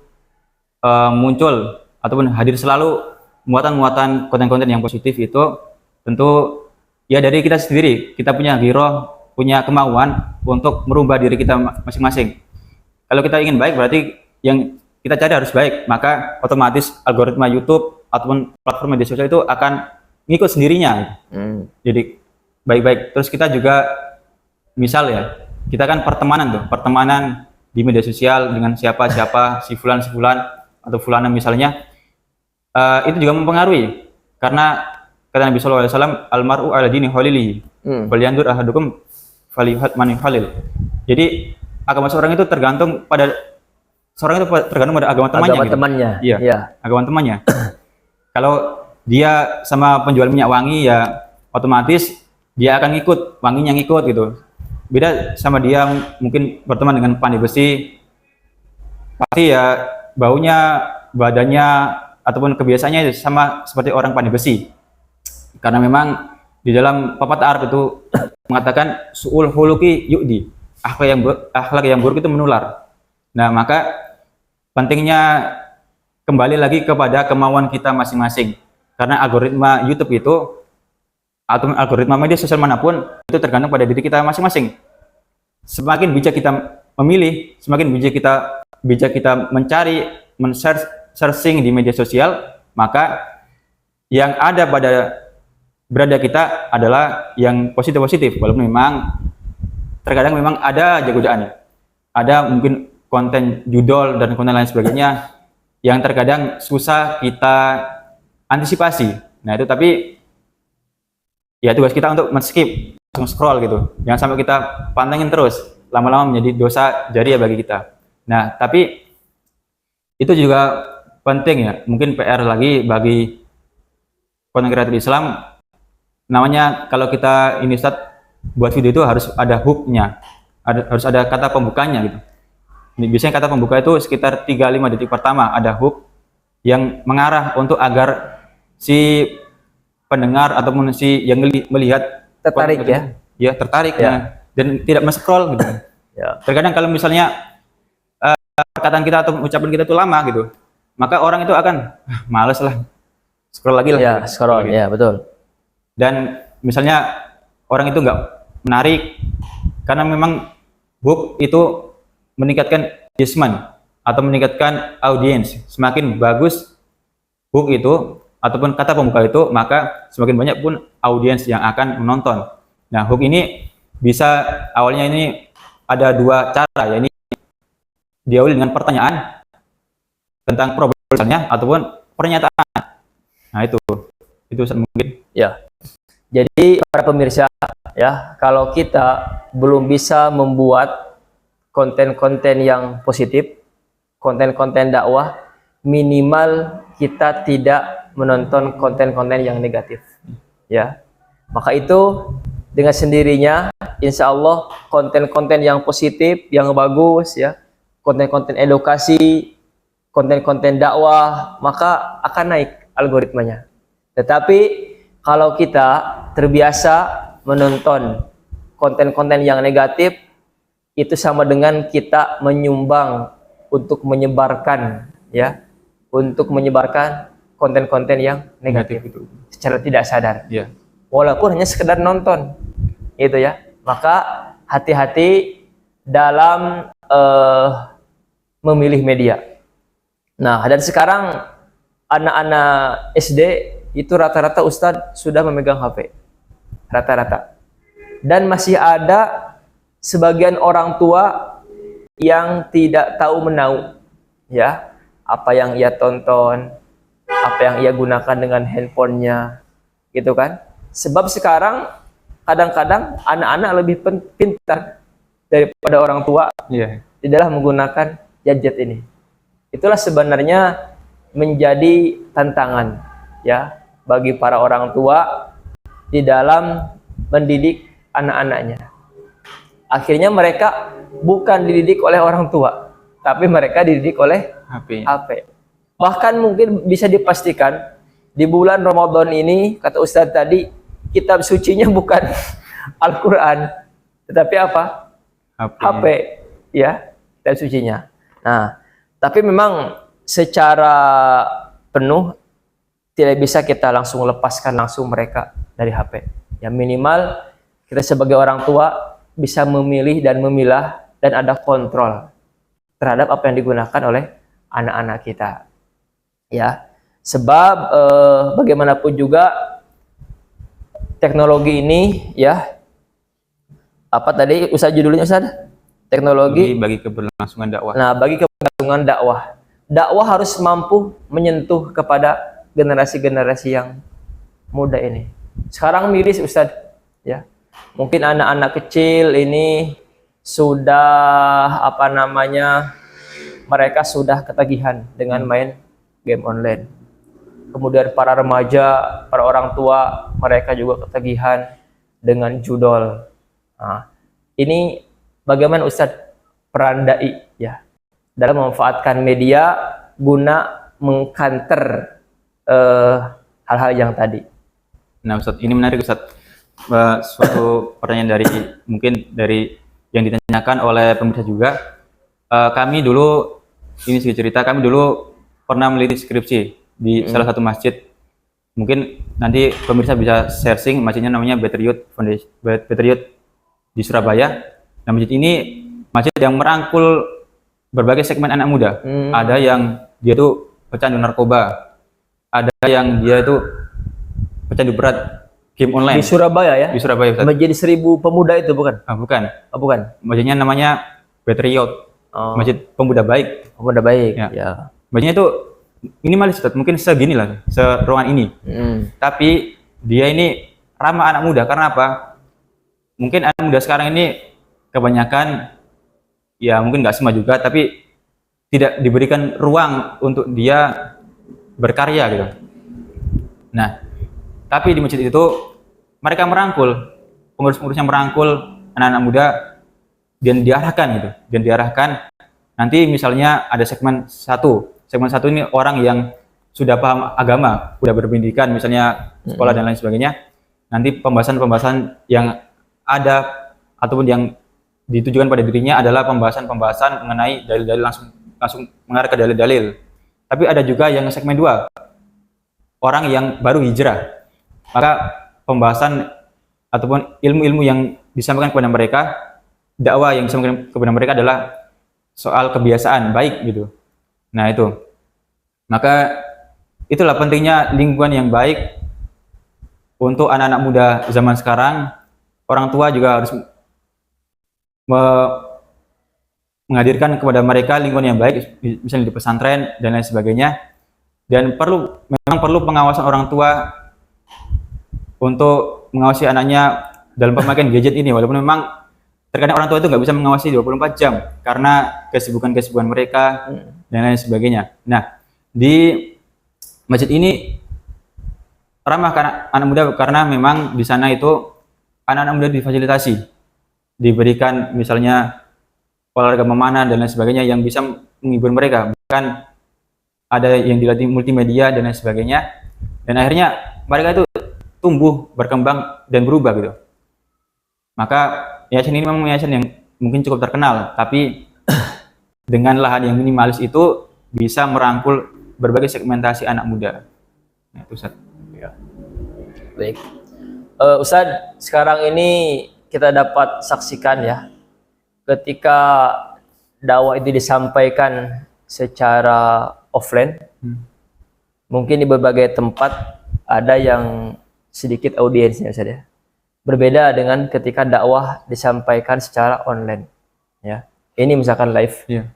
muncul ataupun hadir selalu muatan-muatan konten-konten yang positif itu tentu ya dari kita sendiri. Kita punya giroh, punya kemauan untuk merubah diri kita masing-masing. Kalau kita ingin baik berarti yang kita cari harus baik, maka otomatis algoritma YouTube ataupun platform media sosial itu akan ngikut sendirinya. Jadi baik-baik. Terus kita juga misal ya, kita kan pertemanan di media sosial dengan siapa-siapa, si fulan atau fulana misalnya, itu juga mempengaruhi karena kata Nabi SAW, almaru ala dini khalilihi, falyanzur ahadukum falihat man khalil. Jadi agama seorang itu tergantung pada agama temannya. Agama temannya. Iya. Ya. Agama temannya. Kalau dia sama penjual minyak wangi ya otomatis dia akan ngikut, wanginya ngikut gitu. Beda sama dia mungkin berteman dengan pandai besi, pasti ya baunya, badannya ataupun kebiasaannya sama seperti orang pandai besi. Karena memang di dalam pepatah Arab itu mengatakan su'ul huluki yu'di, akhlak yang buruk itu menular. Nah, maka pentingnya kembali lagi kepada kemauan kita masing-masing. Karena algoritma YouTube itu atau algoritma media sosial manapun itu tergantung pada diri kita masing-masing. Semakin bijak kita memilih, semakin bijak kita mencari, searching di media sosial, maka yang ada pada berada kita adalah yang positif-positif. Walaupun memang terkadang memang ada aja godaannya. Ada mungkin konten judul dan konten lain sebagainya yang terkadang susah kita antisipasi. Nah itu tapi ya tugas kita untuk men-skip, langsung scroll gitu. Jangan sampai kita pantengin terus, lama-lama menjadi dosa jariah bagi kita. Nah, tapi itu juga penting ya, mungkin PR lagi bagi konten kreator Islam. Namanya kalau kita ini Ustaz buat video itu harus ada hook-nya, harus ada kata pembukanya gitu. Biasanya kata pembuka itu sekitar 3-5 detik pertama ada hook yang mengarah untuk agar si pendengar ataupun si yang melihat Tertarik ya. ya tertarik Ya. nah, dan tidak men-scroll gitu. Ya. Terkadang kalau misalnya perkataan kita atau ucapan kita itu lama gitu, maka orang itu akan males lah, scroll lagi lah. Ya, gitu. scroll. Ya, betul. Dan misalnya orang itu nggak menarik karena memang hook itu meningkatkan engagement atau meningkatkan audiens. Semakin bagus hook itu ataupun kata pembuka itu, maka semakin banyak pun audiens yang akan menonton. Nah, hook ini bisa awalnya ini ada dua cara, ya, ini diawali dengan pertanyaan tentang problem misalnya ataupun pernyataan. Nah, itu mungkin. Ya. Jadi para pemirsa ya, kalau kita belum bisa membuat konten-konten yang positif, konten-konten dakwah, minimal kita tidak menonton konten-konten yang negatif. Ya. Maka itu dengan sendirinya insya Allah konten-konten yang positif, yang bagus ya, konten-konten edukasi, konten-konten dakwah, maka akan naik algoritmanya. Tetapi kalau kita terbiasa menonton konten-konten yang negatif, itu sama dengan kita menyumbang untuk menyebarkan ya, untuk menyebarkan konten-konten yang negatif itu. secara tidak sadar. Ya. Walaupun hanya sekedar nonton, gitu ya. Maka hati-hati dalam memilih media. Nah, dan sekarang anak-anak SD itu rata-rata Ustadz sudah memegang HP, rata-rata. Dan masih ada sebagian orang tua yang tidak tahu menahu, ya, apa yang ia tonton, apa yang ia gunakan dengan handphonenya, gitu kan? Sebab sekarang kadang-kadang anak-anak lebih pintar daripada orang tua di dalam menggunakan gadget ini. Itulah sebenarnya menjadi tantangan ya bagi para orang tua di dalam mendidik anak-anaknya. Akhirnya mereka bukan dididik oleh orang tua, tapi mereka dididik oleh HP. Bahkan mungkin bisa dipastikan di bulan Ramadan ini, kata Ustadz tadi, kitab sucinya bukan Al-Quran, tetapi apa? HP, ya, kitab sucinya. Nah, tapi memang secara penuh tidak bisa kita langsung lepaskan langsung mereka dari HP. Ya minimal kita sebagai orang tua bisa memilih dan memilah dan ada kontrol terhadap apa yang digunakan oleh anak-anak kita. Ya, sebab bagaimanapun juga teknologi ini ya, apa tadi Ustaz judulnya Ustaz? Teknologi bagi keberlangsungan dakwah. Nah, bagi keberlangsungan dakwah. Dakwah harus mampu menyentuh kepada generasi-generasi yang muda ini. Sekarang miris Ustaz, ya. Mungkin anak-anak kecil ini sudah mereka sudah ketagihan dengan main game online. Kemudian para remaja, para orang tua, mereka juga ketagihan dengan judol. Nah, ini bagaimana Ustadz peran dai ya dalam memanfaatkan media guna mengkanter hal-hal yang tadi. Nah, Ustadz, ini menarik Ustadz. Suatu pertanyaan mungkin dari yang ditanyakan oleh pemirsa juga. Kami dulu, ini sedikit cerita, kami dulu pernah meliti skripsi di salah satu masjid. Mungkin nanti pemirsa bisa searching, masjidnya namanya Better Youth Foundation, Better Youth di Surabaya. Nah, masjid ini masjid yang merangkul berbagai segmen anak muda. Ada yang dia tuh pecandu narkoba, ada yang dia itu pecandu berat game online. Di Surabaya ya? Di Surabaya, Ustaz. Masjid 1000 pemuda itu bukan? Bukan. Bukan. Masjidnya namanya Better Youth. Masjid pemuda baik. Pemuda baik. Ya. Masjidnya itu minimalis, Ustaz. Mungkin segini lah, seruangan ini. Tapi dia ini ramah anak muda karena apa? Mungkin anak muda sekarang ini kebanyakan, ya mungkin nggak semua juga, tapi tidak diberikan ruang untuk dia berkarya gitu. Nah, tapi di masjid itu mereka merangkul, pengurus-pengurusnya merangkul anak-anak muda dan diarahkan gitu. Dan diarahkan nanti misalnya ada segmen satu ini orang yang sudah paham agama, sudah berpendidikan, misalnya sekolah dan lain sebagainya, nanti pembahasan-pembahasan yang ada ataupun yang ditujukan pada dirinya adalah pembahasan-pembahasan mengenai dalil-dalil, langsung mengarah ke dalil-dalil. Tapi ada juga yang segmen 2, orang yang baru hijrah. Maka pembahasan ataupun ilmu-ilmu yang disampaikan kepada mereka, dakwah yang disampaikan kepada mereka adalah soal kebiasaan baik gitu. Nah itu, maka itulah pentingnya lingkungan yang baik untuk anak-anak muda zaman sekarang. Orang tua juga harus menghadirkan kepada mereka lingkungan yang baik, misalnya di pesantren dan lain sebagainya. Dan memang perlu pengawasan orang tua untuk mengawasi anaknya dalam pemakaian gadget ini, walaupun memang terkadang orang tua itu nggak bisa mengawasi 24 jam karena kesibukan mereka dan lain sebagainya. Nah, di masjid ini ramah anak muda karena memang di sana itu anak-anak muda difasilitasi, diberikan misalnya olahraga memanah dan lain sebagainya yang bisa menghibur mereka. Bahkan ada yang dilatih multimedia dan lain sebagainya. Dan akhirnya mereka itu tumbuh, berkembang dan berubah gitu. Maka yayasan ini memang yayasan yang mungkin cukup terkenal, tapi dengan lahan yang minimalis itu bisa merangkul berbagai segmentasi anak muda. Nah, itu Ustaz. Ya. Baik. Ustadz, sekarang ini kita dapat saksikan ya, ketika dakwah itu disampaikan secara offline, mungkin di berbagai tempat ada yang sedikit audiensnya saja. Berbeda dengan ketika dakwah disampaikan secara online. Ya, ini misalkan live. Yeah.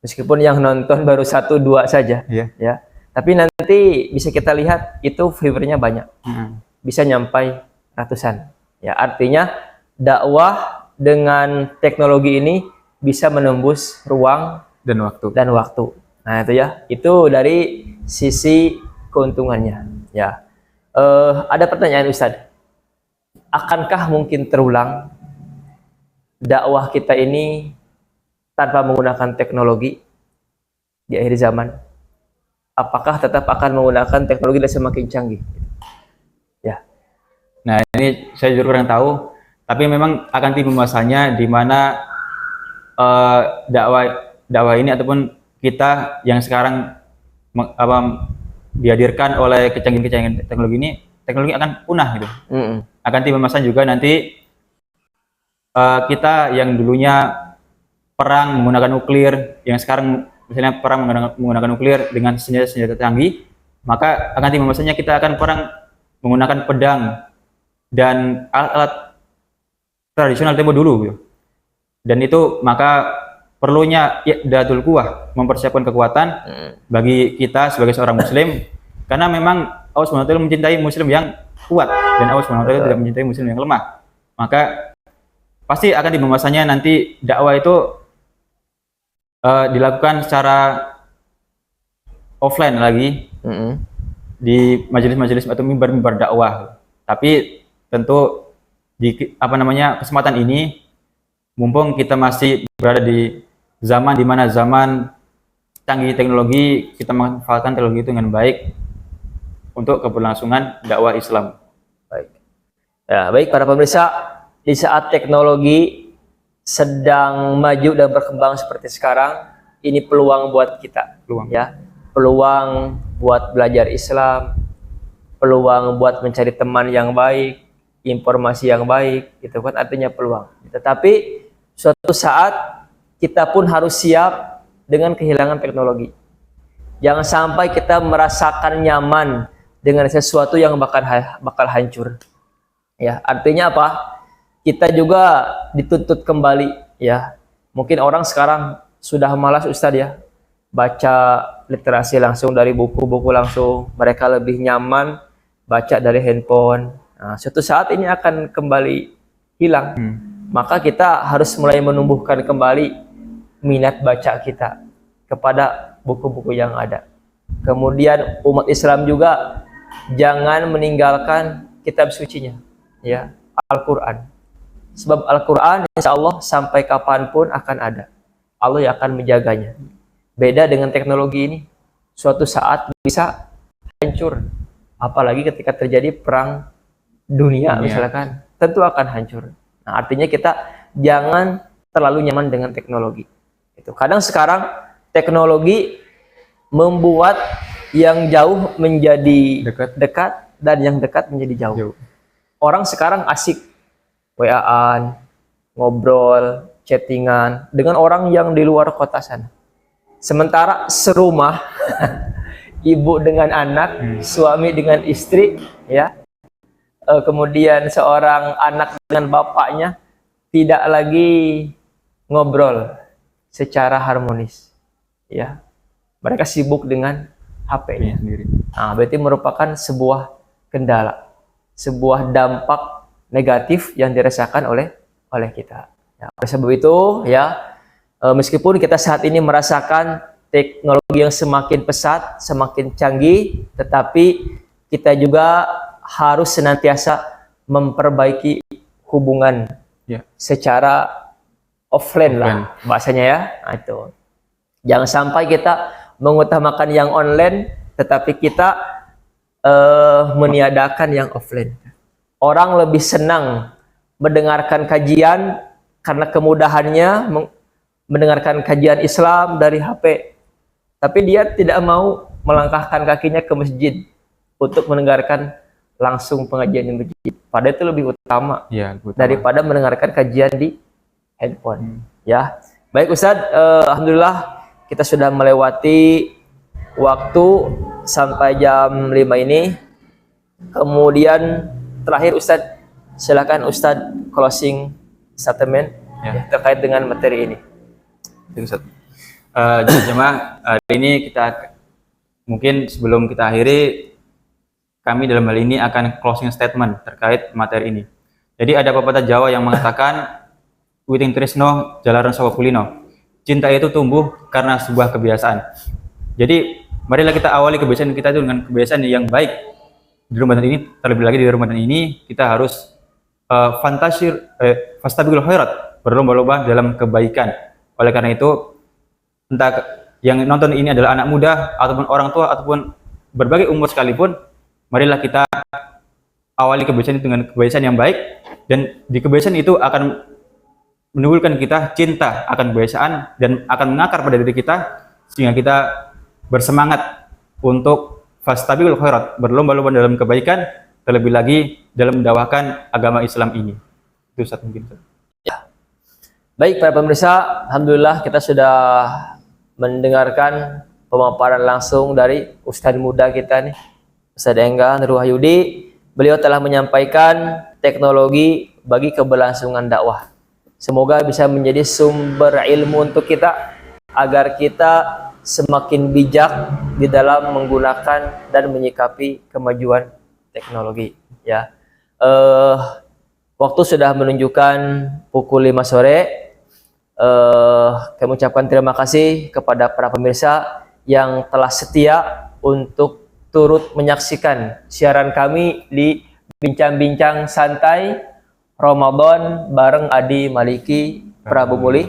Meskipun yang nonton baru 1-2 saja, ya. Tapi nanti bisa kita lihat itu viewernya banyak, bisa nyampai ratusan. Ya, artinya dakwah dengan teknologi ini bisa menembus ruang dan waktu. Nah itu ya, itu dari sisi keuntungannya. Ya, ada pertanyaan Ustadz, akankah mungkin terulang dakwah kita ini tanpa menggunakan teknologi di akhir zaman? Apakah tetap akan menggunakan teknologi dan semakin canggih? Ya. Nah ini saya juga kurang tahu, tapi memang akan tiba masanya di mana dakwah ini ataupun kita yang sekarang dihadirkan oleh kecanggihan teknologi akan punah gitu. Akan tiba masa juga nanti kita yang dulunya perang menggunakan nuklir, yang sekarang misalnya perang menggunakan nuklir dengan senjata canggih, maka akan tiba masanya kita akan perang menggunakan pedang dan alat-alat tradisional tempo dulu gitu. Dan itu maka perlunya i'dadul quwwah, mempersiapkan kekuatan bagi kita sebagai seorang muslim, karena memang Allah SWT mencintai muslim yang kuat dan Allah SWT tidak mencintai muslim yang lemah. Maka pasti akan tiba masanya nanti dakwah itu dilakukan secara offline lagi, di majelis-majelis atau mimbar-mimbar dakwah. Tapi tentu di kesempatan ini, mumpung kita masih berada di zaman di mana zaman canggih teknologi, kita memanfaatkan teknologi itu dengan baik untuk keberlangsungan dakwah Islam. Baik. Ya, baik para pemirsa, di saat teknologi sedang maju dan berkembang seperti sekarang, ini peluang buat kita. Peluang buat belajar Islam, peluang buat mencari teman yang baik, informasi yang baik, itu kan artinya peluang. Tetapi suatu saat kita pun harus siap dengan kehilangan teknologi. Jangan sampai kita merasakan nyaman dengan sesuatu yang bakal hancur. Ya, artinya apa? Kita juga dituntut kembali, ya. Mungkin orang sekarang sudah malas Ustadz ya, baca literasi langsung dari buku-buku langsung. Mereka lebih nyaman baca dari handphone. Nah, suatu saat ini akan kembali hilang. Maka kita harus mulai menumbuhkan kembali minat baca kita kepada buku-buku yang ada. Kemudian umat Islam juga jangan meninggalkan kitab sucinya, ya, Al-Quran. Sebab Al-Quran insya Allah sampai kapanpun akan ada. Allah yang akan menjaganya. Beda dengan teknologi ini, suatu saat bisa hancur. Apalagi ketika terjadi perang dunia misalkan, tentu akan hancur. Nah, artinya kita jangan terlalu nyaman dengan teknologi. Itu kadang sekarang teknologi membuat yang jauh menjadi dekat dan yang dekat menjadi jauh. Orang sekarang asik WA-an, ngobrol, chattingan dengan orang yang di luar kota sana. Sementara serumah ibu dengan anak, suami dengan istri, ya. Kemudian seorang anak dengan bapaknya tidak lagi ngobrol secara harmonis, ya. Mereka sibuk dengan HP-nya sendiri. Nah, berarti merupakan sebuah kendala, sebuah dampak negatif yang dirasakan oleh kita. Ya, oleh sebab itu, ya, meskipun kita saat ini merasakan teknologi yang semakin pesat, semakin canggih, tetapi kita juga harus senantiasa memperbaiki hubungan secara offline lah bahasanya, ya. Nah, itu. Jangan sampai kita mengutamakan yang online, tetapi kita meniadakan yang offline. Orang lebih senang mendengarkan kajian karena kemudahannya mendengarkan kajian Islam dari HP. Tapi dia tidak mau melangkahkan kakinya ke masjid untuk mendengarkan langsung pengajian di masjid. Padahal itu lebih utama, daripada mendengarkan kajian di handphone. Ya, baik Ustadz, alhamdulillah kita sudah melewati waktu sampai jam 5 ini. Kemudian terakhir Ustadz, silakan Ustadz closing statement terkait dengan materi ini. Jemaah, hari ini kita mungkin sebelum kita akhiri, kami dalam hal ini akan closing statement terkait materi ini. Jadi ada pepatah Jawa yang mengatakan Witing Trisno Jalaran Sawa Kulino, cinta itu tumbuh karena sebuah kebiasaan. Jadi marilah kita awali kebiasaan kita itu dengan kebiasaan yang baik di Ramadan ini. Terlebih lagi di Ramadan ini kita harus fastabiqul khairat, berlomba-lomba dalam kebaikan. Oleh karena itu, entah yang nonton ini adalah anak muda ataupun orang tua ataupun berbagai umur sekalipun, marilah kita awali kebiasaan itu dengan kebiasaan yang baik, dan di kebiasaan itu akan menimbulkan kita cinta akan kebiasaan dan akan mengakar pada diri kita, sehingga kita bersemangat untuk fastabiqul khairat, berlomba-lomba dalam kebaikan, terlebih lagi dalam mendakwahkan agama Islam ini. Itu Ustaz mungkin. Ya. Baik para pemirsa, alhamdulillah kita sudah mendengarkan pemaparan langsung dari Ustadz muda kita nih, Ustadz Enggar Nur Wahyudi. Beliau telah menyampaikan teknologi bagi keberlangsungan dakwah. Semoga bisa menjadi sumber ilmu untuk kita, agar kita semakin bijak di dalam menggunakan dan menyikapi kemajuan teknologi. Ya, waktu sudah menunjukkan pukul 5 sore. Kami ucapkan terima kasih kepada para pemirsa yang telah setia untuk turut menyaksikan siaran kami di Bincang-Bincang Santai Ramadan bareng Adi Maliki Prabu Muli.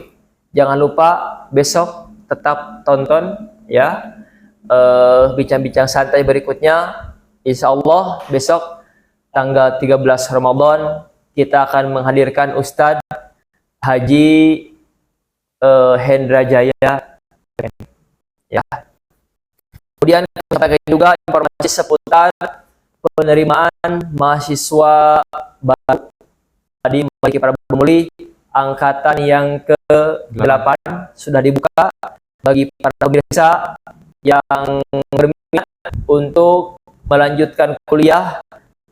Jangan lupa besok tetap tonton, ya, bincang-bincang santai berikutnya. Insya Allah besok tanggal 13 Ramadan kita akan menghadirkan Ustadz Haji Hendra Jaya, ya. Kemudian kita juga informasi seputar penerimaan mahasiswa baru Adi Maliki Prabu Muli angkatan yang ke-8 sudah dibuka bagi para pemirsa yang berminat untuk melanjutkan kuliah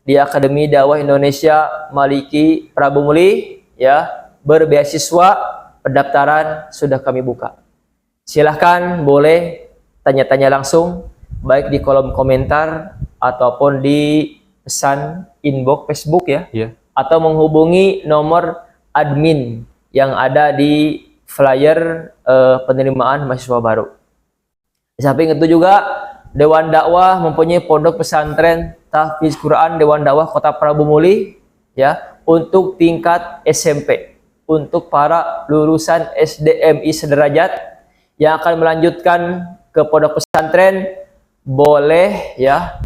di Akademi Dakwah Indonesia Maliki Prabu Muli, ya, berbeasiswa. Pendaftaran sudah kami buka. Silahkan boleh tanya-tanya langsung, baik di kolom komentar ataupun di pesan inbox Facebook, ya, atau menghubungi nomor admin yang ada di flyer penerimaan mahasiswa baru. Di samping itu juga Dewan Dakwah mempunyai pondok pesantren tahfiz Quran Dewan Dakwah Kota Prabu Muli, ya, untuk tingkat SMP, untuk para lulusan SDMI sederajat yang akan melanjutkan ke pondok pesantren boleh, ya,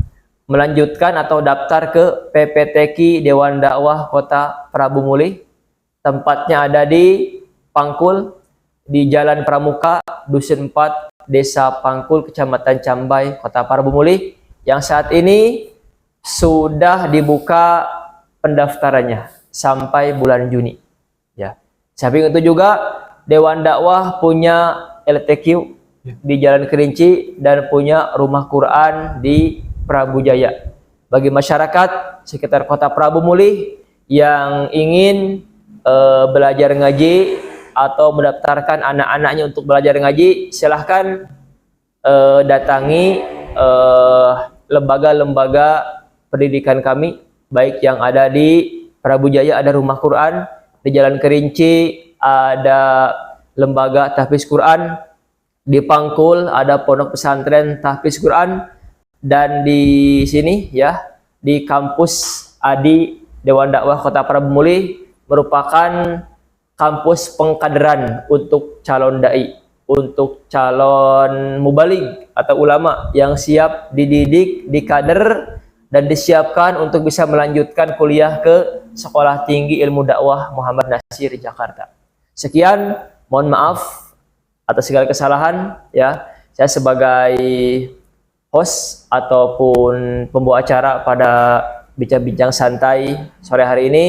melanjutkan atau daftar ke PPTQ Dewan Dakwah Kota Prabu Muli. Tempatnya ada di Pangkul, di Jalan Pramuka, Dusun 4, Desa Pangkul, Kecamatan Cambai, Kota Prabu Muli, yang saat ini sudah dibuka pendaftarannya sampai bulan Juni. Ya. Samping itu juga Dewan Dakwah punya LTQ di Jalan Kerinci dan punya rumah Quran di Prabu Jaya. Bagi masyarakat sekitar Kota Prabu Muli yang ingin belajar ngaji atau mendaftarkan anak-anaknya untuk belajar ngaji, silahkan datangi lembaga-lembaga pendidikan kami, baik yang ada di Prabu Jaya ada rumah Quran, di Jalan Kerinci ada lembaga tahfiz Quran, di Pangkul ada pondok pesantren tahfiz Quran, dan di sini ya di kampus Adi Dewan Dakwah Kota Prabu Muli merupakan kampus pengkaderan untuk calon dai, untuk calon mubalig atau ulama yang siap dididik, dikader, dan disiapkan untuk bisa melanjutkan kuliah ke Sekolah Tinggi Ilmu Dakwah Muhammad Nasir Jakarta. Sekian, mohon maaf atas segala kesalahan ya. Saya sebagai host ataupun pembawa acara pada bincang-bincang santai sore hari ini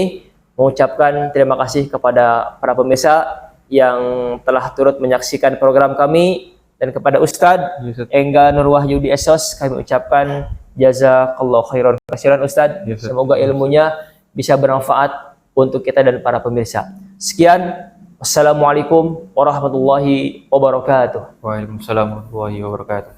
mengucapkan terima kasih kepada para pemirsa yang telah turut menyaksikan program kami, dan kepada Ustadz Engga Nur Wahyudi Esos kami ucapkan jazakallahu khairan kasiran Ustadz. Semoga ilmunya bisa bermanfaat untuk kita dan para pemirsa. Sekian, wassalamualaikum warahmatullahi wabarakatuh. Waalaikumsalam warahmatullahi wabarakatuh.